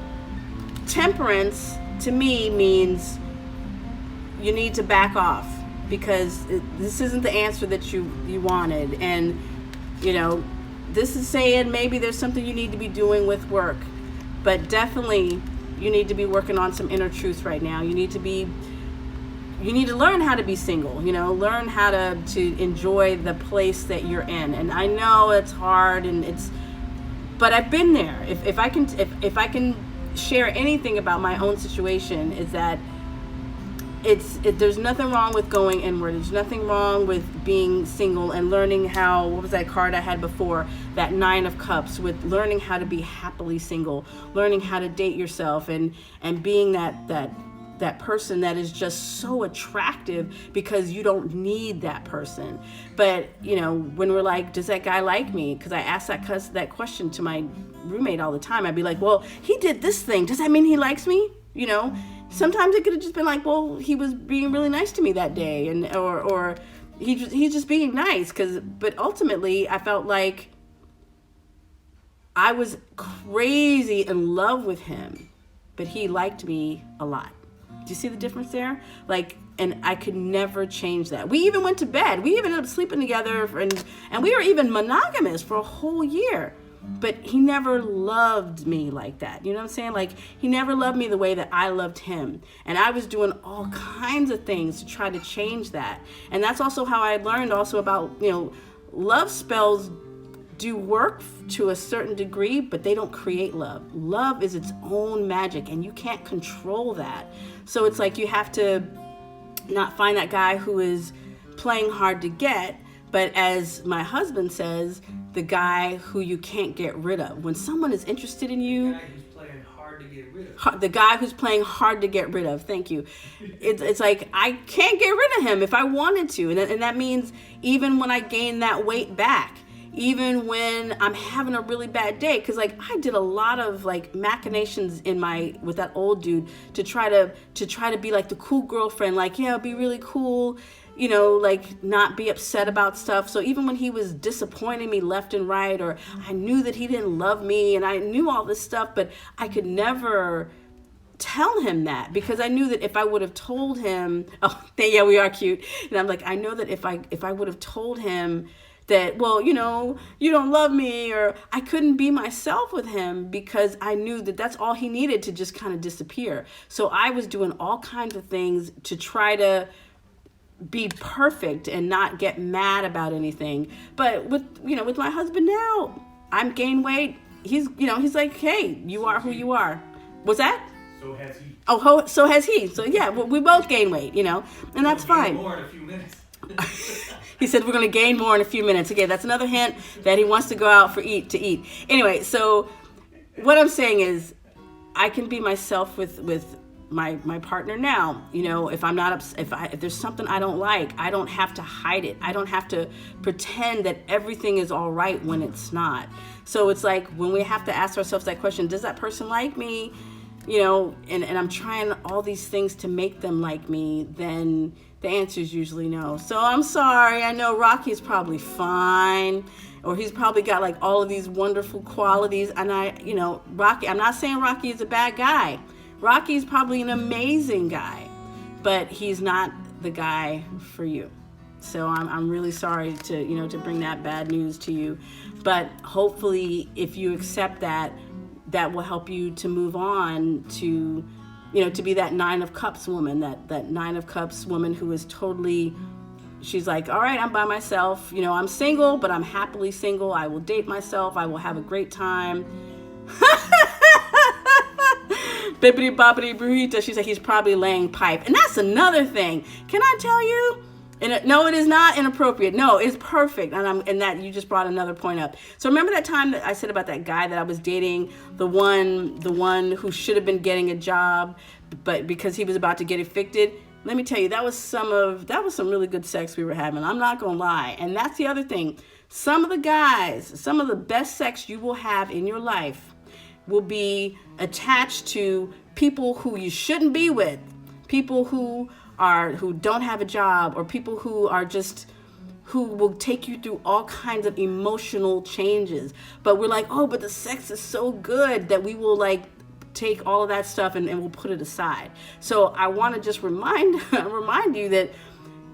temperance, to me, means you need to back off, because this isn't the answer that you wanted. And, this is saying maybe there's something you need to be doing with work. But definitely, you need to be working on some inner truth right now. You need to learn how to be single, learn how to enjoy the place that you're in. And I know it's hard, but I've been there. If I can share anything about my own situation, is that there's nothing wrong with going inward. There's nothing wrong with being single and learning how, what was that card I had before, that 9 of Cups, with learning how to be happily single, learning how to date yourself, and being that person that is just so attractive, because you don't need that person. But when we're like, does that guy like me? Because I ask that question to my roommate all the time. I'd be like, well, he did this thing, does that mean he likes me? Sometimes it could have just been like, well, he was being really nice to me that day, and or he's just being nice. But ultimately, I felt like I was crazy in love with him, but he liked me a lot. Do you see the difference there? And I could never change that. We even went to bed. We even ended up sleeping together, and we were even monogamous for a whole year. but he never loved me like that. You know what I'm saying? Like, he never loved me the way that I loved him. And I was doing all kinds of things to try to change that. And that's also how I learned also about, love spells do work to a certain degree, but they don't create love. Love is its own magic, and you can't control that. So it's like you have to not find that guy who is playing hard to get, but as my husband says, the guy who you can't get rid of. When someone is interested in you, the guy who's playing hard to get rid of. Thank you. It's like, I can't get rid of him if I wanted to. And that means even when I gain that weight back, even when I'm having a really bad day, because like I did a lot of like machinations with that old dude to try to be like the cool girlfriend, like, yeah, be really cool, like not be upset about stuff. So even when he was disappointing me left and right, or I knew that he didn't love me and I knew all this stuff, but I could never tell him that, because I knew that if I would have told him, yeah, we are cute. And I'm like, I know that if I would have told him that, well, you don't love me, or I couldn't be myself with him, because I knew that that's all he needed to just kind of disappear. So I was doing all kinds of things to try to be perfect and not get mad about anything. But with my husband now, I'm gained weight. He's like, hey, you are who you are. What's that? So has he. Oh, so has he. So yeah, we both gain weight, and that's fine. More in a few minutes. He said we're going to gain more in a few minutes. Okay, that's another hint that he wants to go out to eat. Anyway, so what I'm saying is I can be myself with my partner now. If I'm not if there's something I don't like, I don't have to hide it. I don't have to pretend that everything is all right when it's not. So it's like when we have to ask ourselves that question, does that person like me? And I'm trying all these things to make them like me, then the answer is usually no. So I'm sorry. I know Rocky's probably fine, or he's probably got like all of these wonderful qualities. And Rocky, I'm not saying Rocky is a bad guy. Rocky's probably an amazing guy, but he's not the guy for you. So I'm really sorry to bring that bad news to you. But hopefully if you accept that will help you to move on to be that 9 of Cups woman, that 9 of Cups woman who is totally, she's like, all right, I'm by myself. I'm single, but I'm happily single. I will date myself. I will have a great time. Bippity boppity burrito. She's like, he's probably laying pipe. And that's another thing. Can I tell you? No, it is not inappropriate. No, it's perfect. And that you just brought another point up. So remember that time that I said about that guy that I was dating, the one who should have been getting a job, but because he was about to get evicted? Let me tell you, that was some really good sex we were having. I'm not gonna lie. And that's the other thing. Some of the best sex you will have in your life will be attached to people who you shouldn't be with, people who don't have a job, or people who will take you through all kinds of emotional changes. But we're like, oh, but the sex is so good that we will like take all of that stuff and we'll put it aside. So I want to just remind you that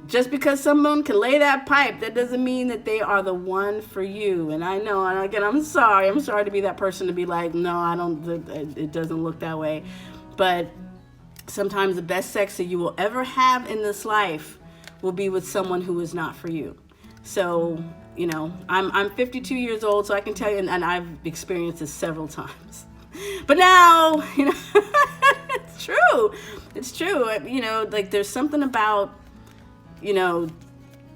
just because someone can lay that pipe, that doesn't mean that they are the one for you. And I know, and again, I'm sorry to be that person to be like, no, I don't, it doesn't look that way. But sometimes the best sex that you will ever have in this life will be with someone who is not for you. So, I'm 52 years old, so I can tell you, and I've experienced this several times. But now, it's true. It's true. Like there's something about,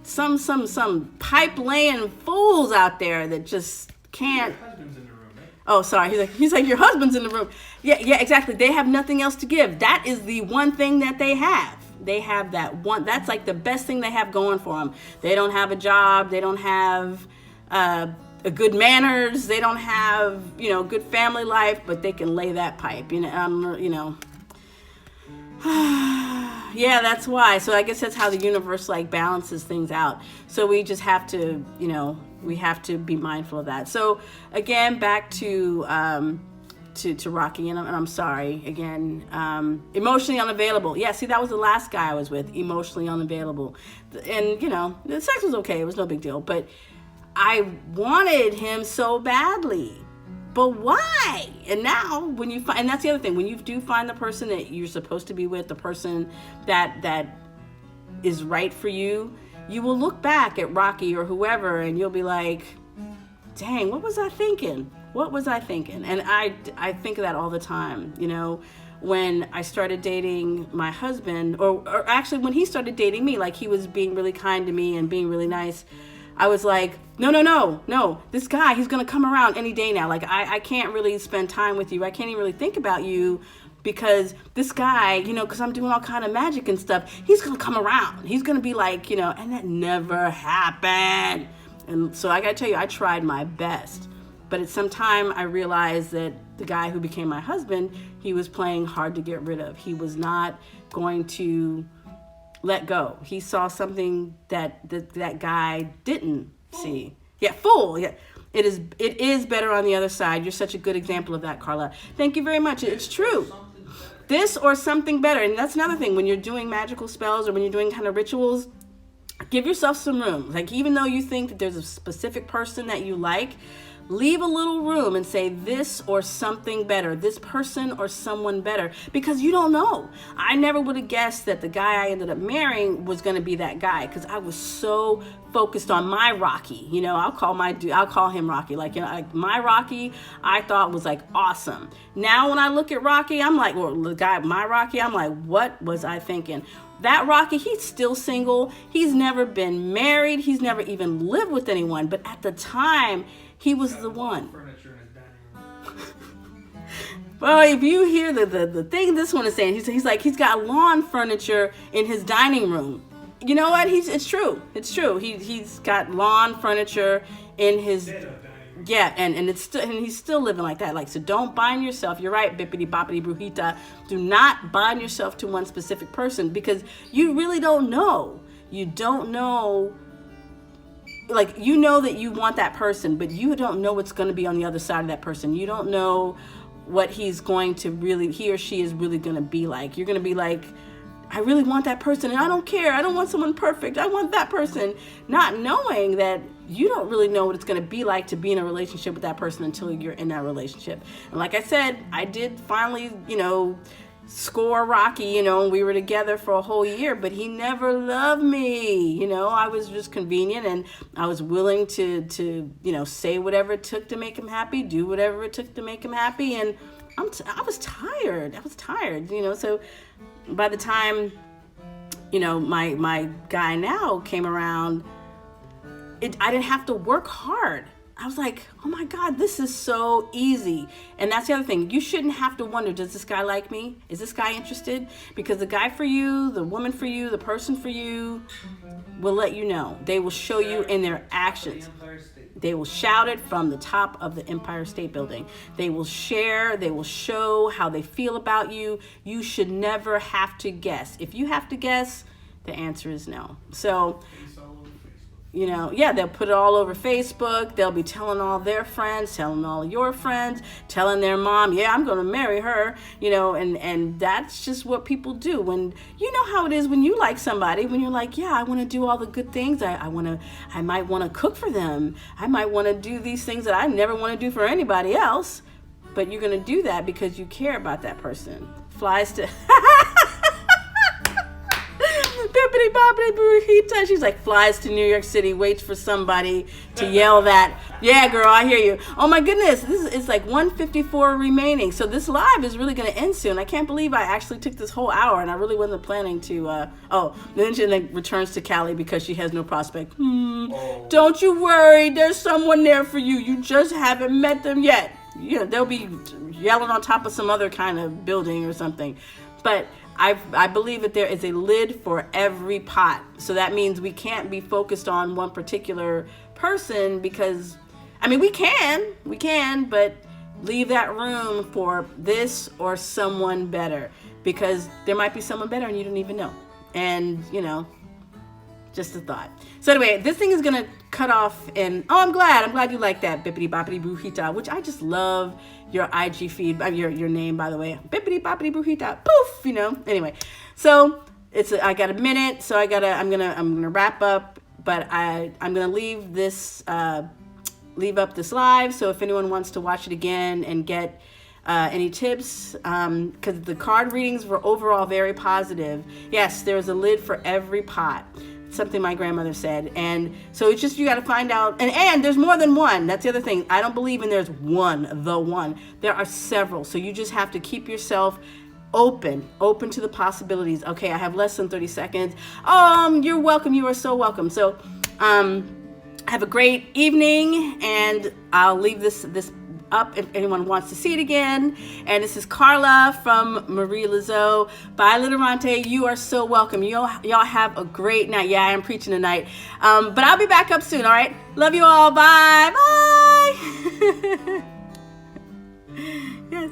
some pipe laying fools out there that just can't. Your husband's in the room, right? Oh, sorry. He's like, your husband's in the room. Yeah, exactly. They have nothing else to give. That is the one thing that they have. They have that one. That's like the best thing they have going for them. They don't have a job. They don't have good manners. They don't have, good family life, but they can lay that pipe. Yeah, that's why. So I guess that's how the universe like balances things out. So we just have to, we have to be mindful of that. So again, back to Rocky, and I'm sorry again. Emotionally unavailable. Yeah, see, that was the last guy I was with. Emotionally unavailable, and the sex was okay. It was no big deal. But I wanted him so badly. But why? And now when you find, and that's the other thing, when you do find the person that you're supposed to be with, the person that is right for you, you will look back at Rocky or whoever and you'll be like, dang, what was I thinking? What was I thinking? And I think of that all the time. You know, when I started dating my husband, or actually when he started dating me, like he was being really kind to me and being really nice, I was like, no, this guy, he's going to come around any day now. Like, I can't really spend time with you. I can't even really think about you because this guy, you know, because I'm doing all kind of magic and stuff, he's going to come around. He's going to be like, you know, and that never happened. And so I got to tell you, I tried my best. But at some time, I realized that the guy who became my husband, he was playing hard to get rid of. He was not going to let go. He saw something that guy didn't see. Yeah, fool. Yeah. It is better on the other side. You're such a good example of that, Carla. Thank you very much. It's true. This or something better. And that's another thing. When you're doing magical spells or when you're doing kind of rituals, give yourself some room. Like, even though you think that there's a specific person that you like, leave a little room and say this or something better, this person or someone better, because you don't know. I never would have guessed that the guy I ended up marrying was going to be that guy, because I was so focused on my Rocky. You know, I'll call him Rocky. Like, you know, like my Rocky, I thought was like awesome. Now when I look at Rocky, I'm like, well, the guy, my Rocky, I'm like, what was I thinking? That Rocky, he's still single. He's never been married. He's never even lived with anyone. But at the time, he was the one. Furniture in his dining room. Well, if you hear the thing this one is saying, he's like, he's got lawn furniture in his dining room. You know what? It's true. It's true. He's got lawn furniture in his. Yeah, and it's still, and he's still living like that. Like, so don't bind yourself. You're right, bippity boppity brujita. Do not bind yourself to one specific person, because you really don't know. You don't know. Like, you know that you want that person, but you don't know what's going to be on the other side of that person. You don't know what he or she is really going to be like. You're going to be like, I really want that person, and I don't care. I don't want someone perfect. I want that person. Not knowing that you don't really know what it's going to be like to be in a relationship with that person until you're in that relationship. And like I said, I did finally, you know, score Rocky, you know, and we were together for a whole year, but he never loved me. You know, I was just convenient, and I was willing to you know, say whatever it took to make him happy, do whatever it took to make him happy. And I was tired. You know, so by the time, you know, my guy now came around, I didn't have to work hard. I was like, oh my God, this is so easy. And that's the other thing. You shouldn't have to wonder, does this guy like me? Is this guy interested? Because the guy for you, the woman for you, the person for you will let you know. They will show you in their actions. They will shout it from the top of the Empire State Building. They will share, they will show how they feel about you. You should never have to guess. If you have to guess, the answer is no. So, you know, yeah, they'll put it all over Facebook. They'll be telling all their friends, telling all your friends, telling their mom, yeah, I'm going to marry her, you know, and that's just what people do. When, you know how it is when you like somebody, when you're like, yeah, I want to do all the good things. I might want to cook for them. I might want to do these things that I never want to do for anybody else. But you're going to do that because you care about that person. Flies to... Bippity boppity brujita. She's like, flies to New York City, waits for somebody to yell that. Yeah, girl, I hear you. Oh my goodness, it's like 1:54 remaining. So this live is really going to end soon. I can't believe I actually took this whole hour, and I really wasn't planning to. Then she returns to Cali because she has no prospect. Don't you worry, there's someone there for you. You just haven't met them yet. Yeah, they'll be yelling on top of some other kind of building or something. But I believe that there is a lid for every pot. So that means we can't be focused on one particular person, because, I mean, we can, but leave that room for this or someone better, because there might be someone better and you don't even know. And, you know, just a thought. So anyway, this thing is going to cut off, and I'm glad you like that, bippity boppity brujita, which I just love your IG feed, your name, by the way, bippity boppity brujita, poof, you know. Anyway, so I got a minute, so I'm gonna wrap up But I'm going to leave this, leave up this live. So if anyone wants to watch it again and get any tips, because the card readings were overall very positive. Yes, there's a lid for every pot. Something my grandmother said. And so it's just, you got to find out, and there's more than one. That's the other thing. I don't believe in there's the one. There are several. So you just have to keep yourself open to the possibilities. Okay, I have less than 30 seconds. You're welcome. You are so welcome. So have a great evening, and I'll leave this up if anyone wants to see it again. And this is Carla from Marie Laveau. Bye, Liderante. You are so welcome. Y'all have a great night. Yeah, I am preaching tonight. But I'll be back up soon, all right? Love you all. Bye. Bye. Yes.